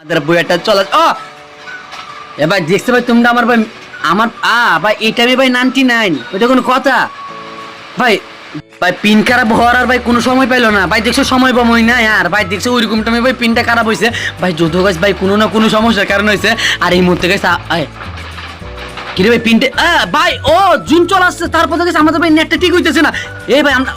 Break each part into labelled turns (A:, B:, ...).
A: আমাদের বইটা চলে এবার দেখতে ভাই তোমরা আমার ভাই আমার ভাই এই টাইমে ভাই 99 ওইটা কোনো কথা ভাই ভাই পিন খারাপ হওয়ার আর ভাই কোনো সময় পাইলো না ভাই দেখছো সময় বমই না আর ভাই দেখছো ওইরকম টাইমে ভাই পিনটা খারাপ হয়েছে ভাই যত গাছ ভাই কোনো না কোনো সমস্যার কারণ হয়েছে আর এই মুহূর্তে গেছে কিরে ভাই পিনটে ভাই ও জুন চলে আসছে তারপর গেছে আমাদের ভাই নেটটা ঠিক হইতেছে না এই ভাই আমরা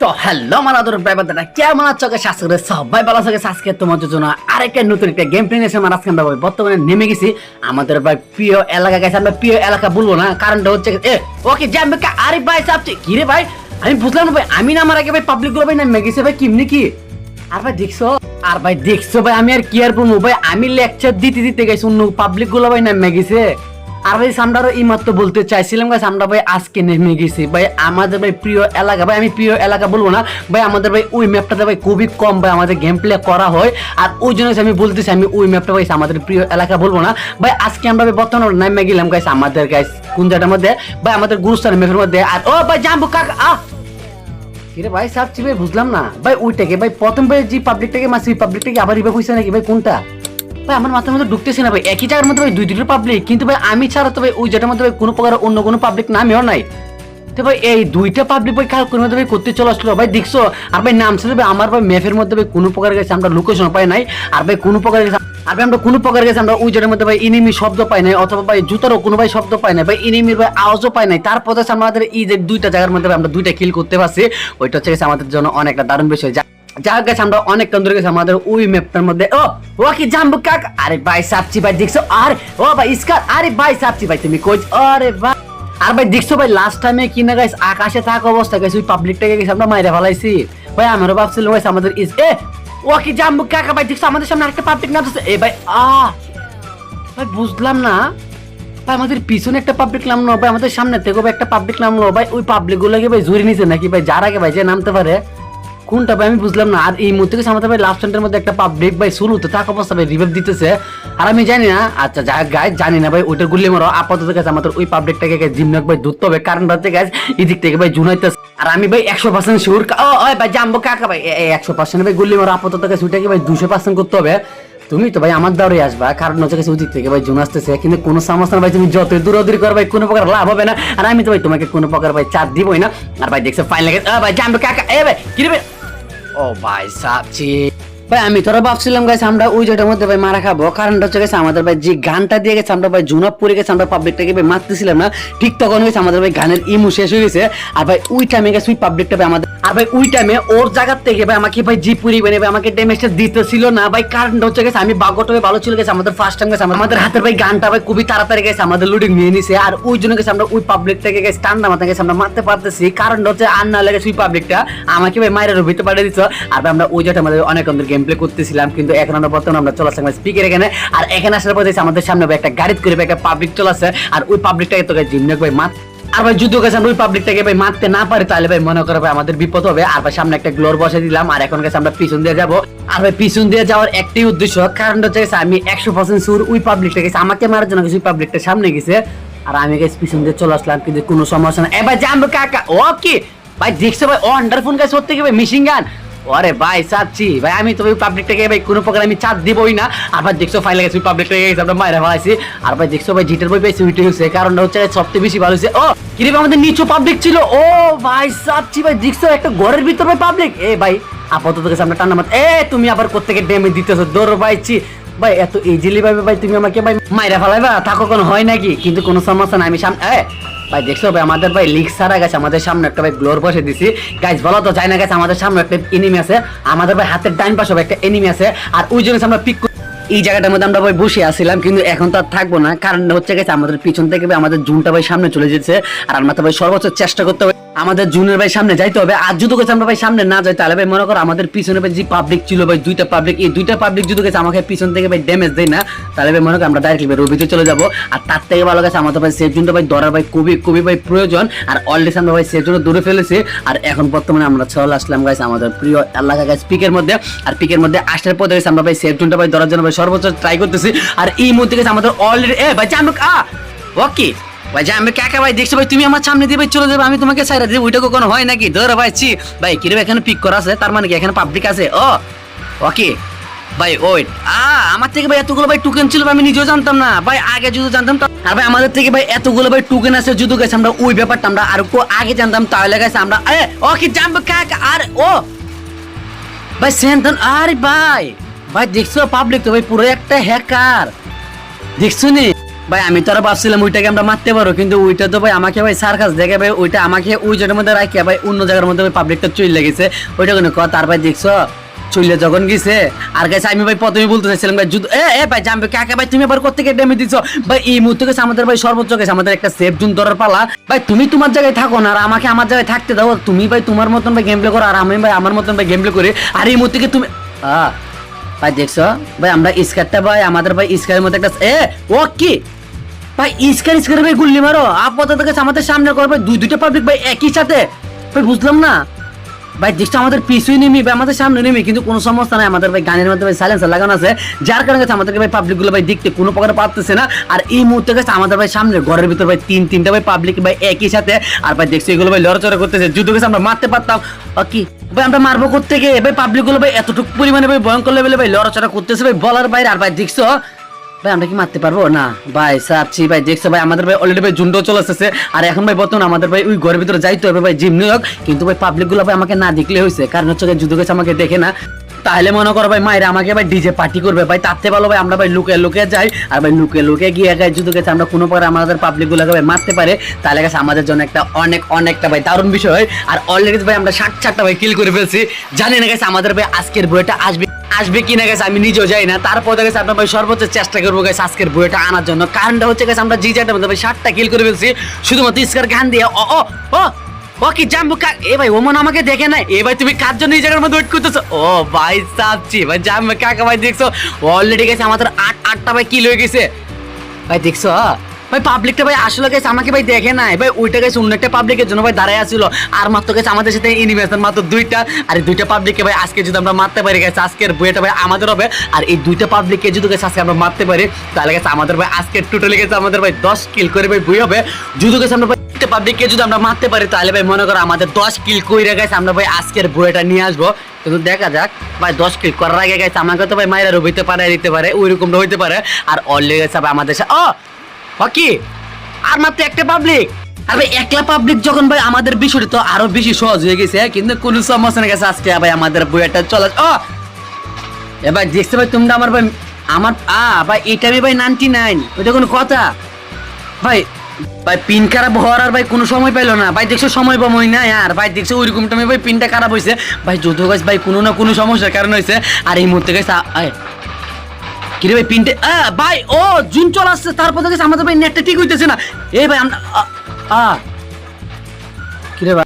A: তো হ্যালো আমার আদরের ভাইবান্ধবরা কেমন আছো শাসকের সবাই ভালো আছে আজকে তোমাদের জন্য আরেকটা নতুন একটা গেম প্লে নিয়ে আজকে আমরা বর্তমানে নেমে গেছি আমাদের ভাই প্রিয় এলাকা গেছে আমরা প্রিয় এলাকা বলবো না কারণটা হচ্ছে ওকে জাম্বে আরে ভাই সাপচি কি রে ভাই আমি বুঝলাম না ভাই আমি না আমার আগে ভাই পাবলিক গুলো ভাই নেমে গেছে ভাই কিমনি কি আর ভাই দেখছো ভাই আমি আর কি আর বলবো ভাই আমি লেকচার দিতে গেছি অন্য পাবলিক গুলো ভাই নেমে গেছে আর ভাই আমরা এই মাত্র বলতে চাইছিলাম গাছ আমরা ভাই আজকে নেমে গেছি ভাই আমাদের ভাই প্রিয় এলাকা ভাই আমি প্রিয় এলাকা বলবো না ভাই আমাদের ভাই ওই ম্যাপটাতে ভাই খুবই কম ভাই আমাদের গেম প্লে করা হয় আর ওই জন্য আমি বলতেছি আমি ওই ম্যাপটা ভাই আমাদের প্রিয় এলাকা বলবো না ভাই আজকে আমরা ভাই বর্তমানে নেমে গেলাম গাইস আমাদের গাইস কোন জায়গাটার মধ্যে ভাই আমাদের গুরুস্থানের ম্যাপের মধ্যে আর ও ভাই জাম্বু কাকা কিরে ভাই সাপচি ভাই বুঝলাম না ভাই ওইটাকে ভাই প্রথম ভাই যে পাবলিকটাকে মাসি পাবলিকটাকে আবার রিভাইভ হইছে নাকি ভাই কোনটা ভাই আমার মাথার মধ্যে ঢুকতেছে না ভাই একই জায়গার মধ্যে ভাই দুইটা পাবলিক কিন্তু ভাই আমি ছাড়া তো ভাই ওই জায়গার মধ্যে ভাই কোনো প্রকার অন্য কোনো পাবলিক নামেও নাই তো ভাই এই দুইটা পাবলিক ভাই কাল কোন মধ্যে ভাই করতে চলে আসলো ভাই দেখছো আর ভাই নামছে ভাই আমার ভাই ম্যাপের মধ্যে ভাই কোনো প্রকার গেছে আমরা লোকেশন পাই নাই আর ভাই কোনো প্রকার গেছে আর ভাই আমরা কোনো প্রকার গেছে আমরা ওই জায়গার মধ্যে ভাই এনিমি শব্দ পাই নাই অথবা ভাই জুতারও কোনো ভাই শব্দ পাই নাই ভাই এনিমির ভাই আওয়াজও পাই নাই তারপর আমাদের এই যে দুইটা জায়গার মধ্যে আমরা দুইটা কিল করতে পারছি ওইটা হচ্ছে আমাদের জন্য অনেকটা দারুণ বিষয় যা গেছে আমরা অনেক কম ধরে গেছি আমাদের ওই ম্যাপটার মধ্যে ও কি জাম্বু কাক আরে ভাই সাপচি ভাই দেখছো আর ও ভাই ইসকার আরে ভাই সাপচি ভাই তুমি কই আরে ভাই আর ভাই দেখছো ভাই লাস্ট টাইমে কিনা গাইস আকাশে থাকা অবস্থা গেছে ওই পাবলিকটাকে গেছে আমরা মাইরে ফেলাইছি ভাই আমারও ভাবছিলাম ভাই আমাদের ও কি জাম্বু কাকা ভাই দেখছো আমাদের সামনে একটা পাবলিক নামছে ভাই ভাই বুঝলাম না ভাই আমাদের পিছনে একটা পাবলিক নামলো ভাই আমাদের সামনে থেকে ভাই একটা পাবলিক নামলো ভাই ওই পাবলিক গুলোকে ভাই জুড়ে নিছে নাকি ভাই যার আগে ভাই যে নামতে পারে কোনটা ভাই আমি বুঝলাম না আর এই মুহূর্তে আমাদের ভাই লাস্ট টাইমের মধ্যে একটা পাবলিক ভাই শুরুতে থাকা অবস্থা ভাই রিভাইভ দিতেছে আর আমি জানি না আচ্ছা যা গাইজ জানি না ভাই ওইটার গুলি মারো আপাতত গেছে আমাদের ওই পাবলিকটাকে জিমনাক ভাই ধরতে হবে কারণ হচ্ছে গাইজ এদিক থেকে ভাই জুনাইতেছে আর আমি ভাই 100% শিওর ভাই জাম্বো কাকা ভাই 100% ভাই গুলি মারো আপাতত গেছে ওইটাকে ভাই 200% করতে হবে তুমি তো ভাই আমার দাঁড়িয়ে আসবা কারণ হচ্ছে গেছে ওদিক থেকে ভাই জুন আসতেছে কিন্তু কোনো সমস্যা ভাই তুমি যত দূরাদূরি করো ভাই কোনো প্রকার লাভ হবে না আর আমি তো ভাই তোমাকে কোনো প্রকার ভাই চাপ দিবই না আর ভাই দেখছো ফাইন লাগে ভাই জাম্বো কাকা ভাই কি রে ও ভাই সাপচি ভাই আমি তোরা ভাবছিলাম গাইছে আমরা ওই জায়গাটার মধ্যে ভাই মারা খাবো কারণটা হচ্ছে গেছে আমাদের ভাই যে গানটা দিয়ে গেছে আমরা ভাই জুনাপ পরে গেছে আমরা পাবলিকটাকে ভাই মারতেছিলাম না ঠিক তখন গেছে আমাদের ভাই গানের ইমু শেষ হয়ে গেছে আর ভাই ওই টাইমে গেছে ওই পাবলিকটা ভাই আমাদের আর ভাই ওই টাইমে ওর জায়গার থেকে ভাই আমাকে ভাই জি পুরি বানিয়ে ভাই আমাকে ড্যামেজটা দিতেছিল না ভাই কারণটা হচ্ছে গেছে আমি বাগটা ভাই ভালো ছিল গেছে আমাদের ফার্স্ট টাইম গেছে আমাদের হাতের ভাই গানটা ভাই খুবই তাড়াতাড়ি গেছে আমাদের লুডিং নিয়ে নিছে আর ওই জন্য গেছে আমরা ওই পাবলিকটাকে গেছে টান্ডা মাথা গেছে আমরা মারতে পারতেছি কারণটা হচ্ছে আর না লাগে ওই পাবলিকটা আমাকে ভাই মায়ের ভিতরে পাঠিয়ে দিচ্ছ আর ভাই আমরা ওই জায়গাটা আমাদের অনেক আমাদের গেম প্লে করতেছিলাম কিন্তু এখন আমরা বর্তমানে আমরা চলে আসলাম স্পিকার এখানে আর এখানে আসার পর আমাদের সামনে একটা গাড়ি করে একটা পাবলিক চলে আসে আর ওই পাবলিকটাকে তো জিমনাক ভাই মার আর ভাই যুদ্ধ গেছে আমরা ওই পাবলিকটাকে ভাই মারতে না পারি তাহলে ভাই মনে করে ভাই আমাদের বিপদ হবে আর ভাই সামনে একটা গ্লোর বসে দিলাম আর এখন গেছে আমরা পিছন দিয়ে যাবো আর ভাই পিছন দিয়ে যাওয়ার একটাই উদ্দেশ্য কারণ হচ্ছে আমি 100% শিওর ওই পাবলিকটা গেছে আমাকে মারার জন্য ওই পাবলিকটা সামনে গেছে আর আমি গেছে পিছন দিয়ে চলে আসলাম কিন্তু কোনো সমস্যা না এবার জাম্বো কাকা ওকে ভাই দেখছো ভাই ওয়ান্ডারফুল গাইস হতে কি ভাই মেশিন গান আরে ভাই সাচ্ছি ভাই আমি তো ওই পাবলিকটাকে ভাই কোনো প্রকার আমি চাপ দিবই না আর ভাই দেখছো ফাইল গেছে ওই পাবলিকটাকে আমরা মাইরা ফেলাইছি আর ভাই দেখছো ভাই জিটার বই পেয়েছি উইটে হয়েছে কারণটা হচ্ছে সবচেয়ে বেশি ভালো হয়েছে কি রে আমাদের নিচু পাবলিক ছিল ভাই সাচ্ছি ভাই দেখছো একটা ঘরের ভিতর ভাই পাবলিক ভাই আপাতত গেছে আমরা টান্না মাত তুমি আবার কোত্থেকে ড্যামেজ দিতেছো দৌড় ভাইছি ভাই এত ইজিলি ভাই তুমি আমাকে ভাই মাইরা ফেলাইবা থাকো কোনো হয় নাকি কিন্তু কোনো সমস্যা না আমি সামনে ভাই দেখছো ভাই আমাদের ভাই লিক সারা গেছে আমাদের সামনে একটা ভাই গ্লোর বসে দিছি গাইস বলো তো যাই না গেছে আমাদের সামনে একটা এনিমি আছে আমাদের ভাই হাতের ডাইন পাশে একটা এনিমি আছে আর ওই জন্য আমরা পিক এই জায়গাটার মধ্যে আমরা ভাই বসে আসছিলাম কিন্তু এখন তো আর থাকবো না কারণ হচ্ছে গেছে আমাদের পিছন থেকে ভাই আমাদের জুনটা ভাই সামনে চলে যেছে আর আমরা তো ভাই সর্বোচ্চ চেষ্টা করতে হবে আমাদের জুনের ভাই সামনে যাইতে হবে আর যদি গেছে আমরা ভাই সামনে না যাই তাহলে ভাই মনে করো আমাদের পিছনে ভাই যে পাবলিক ছিল ভাই দুইটা পাবলিক এই দুইটা পাবলিক যদি গেছে আমাকে পিছন থেকে ভাই ড্যামেজ দেয় না তাহলে ভাই মনে করো আমরা ডাইরেক্টলি ভাই রবিতে চলে যাবো আর তার থেকে ভালো গেছে আমাদের ভাই সেফ জোনটা ভাই ধরার ভাই খুবই ভাই প্রয়োজন আর অলরেডি আমরা ভাই সেফ জোন দূরে ফেলেছি আর এখন বর্তমানে আমরা চলে আসলাম গাইস আমাদের প্রিয় এলাকা গাইস পিকের মধ্যে আর পিকের মধ্যে আসার পর গেছে আমরা ভাই সেফ জোনটা ভাই ধরার জন্য ভাই সর্বোচ্চ ট্রাই করতেছি আর এই মুহূর্তে গেছে আমাদের অলরেডি ভাই জাম্বো ওকে ভাই যে আমি কাকা ভাই দেখছো ভাই তুমি আমার সামনে দিয়ে ভাই চলে যাবে আমি তোমাকে ছাইরা দিব ওইটা কখনো হয় নাকি ধরে ভাই ছি ভাই কি রে এখানে পিক করা আছে তার মানে কি এখানে পাবলিক আছে ও ওকে ভাই ওয়েট আমার থেকে ভাই এতগুলো ভাই টোকেন ছিল আমি নিজেও জানতাম না ভাই আগে যদি জানতাম আর ভাই আমাদের থেকে ভাই এতগুলো ভাই টোকেন আছে যদি গেছে আমরা ওই ব্যাপারটা আমরা আর আগে জানতাম তাহলে গেছে আমরা ওকে জানবো কাকা আর ও ভাই সেন্টন আরে ভাই ভাই দেখছো পাবলিক তো ভাই পুরো একটা হ্যাকার দেখছো নি ভাই আমি তো আর ভাবছিলাম ওইটাকে আমরা মারতে পারো কিন্তু ওইটা তো ভাই আমাকে ভাই সার্কাস দেখে ভাই ওইটা আমাকে ওই জায়গার মধ্যে রাখিয়া ভাই অন্য জায়গার মধ্যে ভাই পাবলিকটা চলে লেগেছে ওইটা কোনো কথা আর ভাই দেখছো চলে যখন গেছে আর গেছে আমি ভাই প্রথমে বলতে চাইছিলাম ভাই যুদ্ধ ভাই জানবে কাকা ভাই তুমি আবার কোথেকে ড্যামেজ দিছো ভাই এই মুহূর্তে গেছে আমাদের ভাই সর্বোচ্চ গেছে আমাদের একটা সেফ জোন ধরার পালা ভাই তুমি তোমার জায়গায় থাকো না আর আমাকে আমার জায়গায় থাকতে দাও তুমি ভাই তোমার মতন ভাই গেম প্লে করো আর আমি ভাই আমার মতন ভাই গেম প্লে করি আর এই মুহূর্তে তুমি ভাই দেখছো ভাই আমরা স্কারটা ভাই আমাদের ভাই স্কারের মধ্যে একটা ও কি ভাই স্কার ভাই গুল্লি মারো আপাতত গেছে আমাদের সামনে করবে দুইটা পাবলিক ভাই একই সাথে ভাই বুঝলাম না ভাই দেখছো আমাদের পিছুই নেমি ভাই আমাদের সামনে নেমি কিন্তু কোনো সমস্যা নাই আমাদের ভাই গানের মধ্যে ভাই সাইলেন্সার লাগানো আছে যার কারণে আমাদেরকে ভাই পাবলিক গুলো ভাই দেখতে কোনো প্রকার পারতেছে না আর এই মুহূর্তে গেছে আমাদের ভাই সামনে ঘরের ভিতর ভাই তিনটা ভাই পাবলিক ভাই একই সাথে আর ভাই দেখছো এগুলো ভাই লড়াচড়া করতেছে যুদ্ধ গেছে আমরা মারতে পারতাম কি ভাই আমরা মারবো করতে গিয়ে ভাই পাবলিক গুলো ভাই এতটুকু পরিমাণে ভাই ভয়ঙ্কর লেভেলে ভাই লড়াচড়া করতেছে ভাই বলার বাইরে আর ভাই দেখছো ভাই আমরা কি মারতে পারবো না ভাই সাচ্ছি ভাই দেখছো ভাই আমাদের ভাই অলরেডি ভাই জুন্ডো চলে আসছে আর এখন ভাই বর্তমানে আমাদের ভাই ওই ঘরের ভিতরে যাইতে হবে ভাই জিম নিয়োগ কিন্তু ভাই পাবলিক গুলো ভাই আমাকে না দেখলে হয়েছে কারণ হচ্ছে যুদ্ধ গেছে আমাকে দেখে না তাহলে মনে করো ভাই মায়েরা আমাকে ভাই ডিজে পার্টি করবে ভাই তাতে ভালো ভাই আমরা ভাই লুকে যাই আর ভাই লুকে গিয়ে গাই যুদ্ধ গেছে আমরা কোনো প্রকার আমাদের পাবলিক গুলোকে ভাই মারতে পারে তাহলে গেছে আমাদের জন্য একটা অনেকটা ভাই দারুণ বিষয় আর অলরেডি ভাই আমরা 60টা ভাই কিল করে ফেলছি জানি না গেছে আমাদের ভাই আজকের বইটা আসবে কিনা গেছে আমি নিজেও যাই না তারপর গেছে আপনার ভাই সর্বোচ্চ চেষ্টা করবো গেছে আজকের বইটা আনার জন্য কারণটা হচ্ছে গেছে আমরা জিজাটার মধ্যে ভাই 60টা কিল করে ফেলছি শুধুমাত্র স্কার গান দিয়ে ও কি জাম্বু ভাই ওমন আমাকে দেখে নাই ভাই তুমি কার জন্য এই জায়গার মধ্যে ওয়েট করতেছো ও ভাই সাচ্ছি ভাই জাম্বু কাকা ভাই দেখছো অলরেডি গেছে আমাদের 8টা ভাই কিল হয়ে গেছে ভাই দেখছো ভাই পাবলিকটা ভাই আসলে গেছে আমাকে ভাই দেখে নাই ভাই ওইটা গেছে অন্য একটা পাবলিকের জন্য ভাই দাঁড়ায় আছিল আর মাত্র গেছে আমাদের সাথে এনিমেশন মাত্র 2টা আর এই 2টা পাবলিককে ভাই আজকে যদি আমরা মারতে পারি গেছে আজকের বইটা ভাই আমাদের হবে আর এই 2টা পাবলিককে যদি গেছে আজকে আমরা মারতে পারি তাহলে গেছে আমাদের ভাই আজকে টোটালি গেছে আমাদের ভাই 10 কিল করে ভাই বই হবে যদি গেছে আমরা ভাই 2টা পাবলিককে যদি আমরা মারতে পারি তাহলে ভাই মনে করো আমাদের 10 কিল কইরা গেছে আমরা ভাই আজকের বইটা নিয়ে আসবো কিন্তু দেখা যাক ভাই 10 কিল করার আগে গেছে আমাকে তো ভাই মাইরা রবিতে পাঠাই দিতে পারে ওই রকমটা হইতে পারে আর অলরেডি গেছে ভাই আমাদের কি আর মাত্র একটা পাবলিক আর ভাই একলা পাবলিক যখন ভাই আমাদের বিষয়টা তো আরো বেশি সহজ হয়ে গেছে কিন্তু কোন সমস্যা না গেছে আজকে ভাই আমাদের বইটা চলে এবার দেখতে ভাই তোমরা আমার ভাই আমার ভাই এটা আমি ভাই 99 ওইটা কোনো কথা ভাই পিন খারাপ হওয়ার আর ভাই কোনো সময় পাইলো না ভাই দেখছো সময় বমই না আর ভাই দেখছো ওইরকম টাইমে ভাই পিনটা খারাপ হয়েছে ভাই যত গাছ ভাই কোনো না কোনো সমস্যার কারণ হয়েছে আর এই মুহূর্তে গেছে কিরে ভাই পিনটে ভাই ও জুন চলে আসছে তারপর থেকে আমাদের ভাই নেটটা ঠিক হইতেছে না ভাই আমরা কিরে ভাই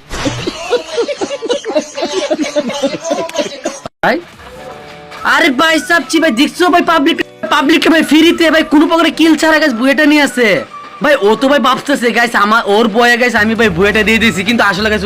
A: আরে ভাই সাবছি ভাই দেখছো ভাই পাবলিক ভাই ফ্রিতে ভাই কোনো প্রকারে কিল ছাড়া গাছ বুয়েটা নিয়ে আসে ভাই ও তো ভাই ভাবতেছে গাইস আমার ওর বয়ে গাইস আমি ভাই বুয়েটা দিয়ে দিয়েছি কিন্তু আসলে গাইস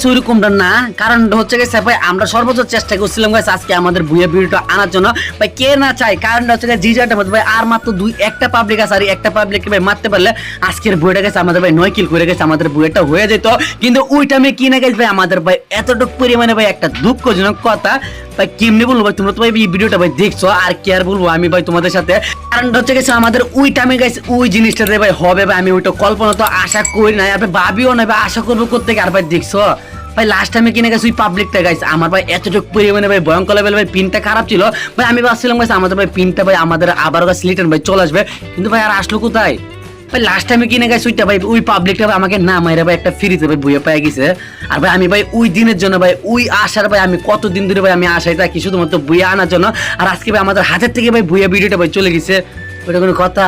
A: ওইরকমটা না কারণ হচ্ছে গাইস ভাই আমরা সর্বোচ্চ চেষ্টা করছিলাম গাইস আজকে আমাদের বুয়ে ভিডিওটা আনার জন্য ভাই কে না চাই কারণটা হচ্ছে জিজাটার মধ্যে ভাই আর মাত্র একটা পাবলিক আছে আর একটা পাবলিককে ভাই মারতে পারলে আজকের বুয়েটা গেছে আমাদের ভাই 9 কিল করে গেছে আমাদের বুয়েটা হয়ে যেত কিন্তু ওইটা আমি কি না গাইস ভাই আমাদের ভাই এতটুকু পরিমাণে ভাই একটা দুঃখজনক কথা ভাই কেমনি বলবো ভাই তোমরা তো ভাই এই ভিডিওটা ভাই দেখছো আর কি আর বলবো আমি ভাই তোমাদের সাথে কারণটা হচ্ছে গেছে আমাদের ওই টাইমে গাইস ওই জিনিসটা ভাই হবে ভাই আমি ওইটা কল্পনা তো আশা করি না আর ভাবিও না ভাই আশা করবো করতে আর ভাই দেখছো ভাই লাস্ট টাইমে কিনে গেছে ওই পাবলিকটা গাইছে আমার ভাই এতটুকু পরিমাণে ভাই ভয়ঙ্কর লেভেল ভাই পিনটা খারাপ ছিল ভাই আমি ভাবছিলাম গাইছে আমাদের ভাই পিনটা ভাই আমাদের আবার গাছ লিটন ভাই চলে আসবে কিন্তু ভাই আর আসলো কোথায় ভাই লাস্ট টাইমে কিনে গেছে ওইটা ভাই ওই পাবলিকটা ভাই আমাকে না মাইরা ভাই একটা ফ্রিতে ভাই বইয়ে পেয়ে গেছে আর ভাই আমি ভাই ওই দিনের জন্য ভাই ওই আসার ভাই আমি কতদিন ধরে ভাই আমি আশায় থাকি শুধুমাত্র বইয়ে আনার জন্য আর আজকে ভাই আমাদের হাতের থেকে ভাই বইয়ে ভিডিওটা ভাই চলে গেছে ওইটা কোনো কথা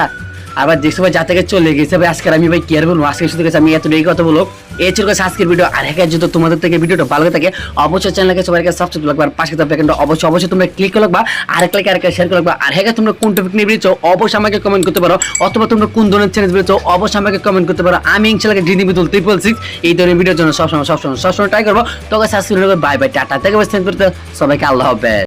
A: আবার দেখছো ভাই যা থেকে চলে গেছে ভাই আজকে আমি ভাই কি আর বলবো আজকে শুধু গেছে আমি এতটাই কথা বলবো এই ছিল আজকের ভিডিও আর হ্যাঁ যদি তোমাদের থেকে ভিডিওটা ভালো থাকে অবশ্যই চ্যানেলকে সবাইকে সাবস্ক্রাইব করবে আর পাশে থাকা বেলটা অবশ্যই তোমরা ক্লিক করে রাখবা আরেকটা লাইক আরেকটা শেয়ার করে রাখবা আর হ্যাঁ তোমরা কোন টপিক নিয়ে ভিডিও চাও অবশ্যই আমাকে কমেন্ট করতে পারো অথবা তোমরা কোন ধরনের চ্যানেল ভিডিও চাও অবশ্যই আমাকে কমেন্ট করতে পারো আমি ইনশাআল্লাহ ডিডি বিদুল 666 এই ধরনের ভিডিওর জন্য সবসময় ট্রাই করবো তো গাইস আজকে বাই বাই টাটা থেকে সবাইকে আল্লাহ হাফেজ।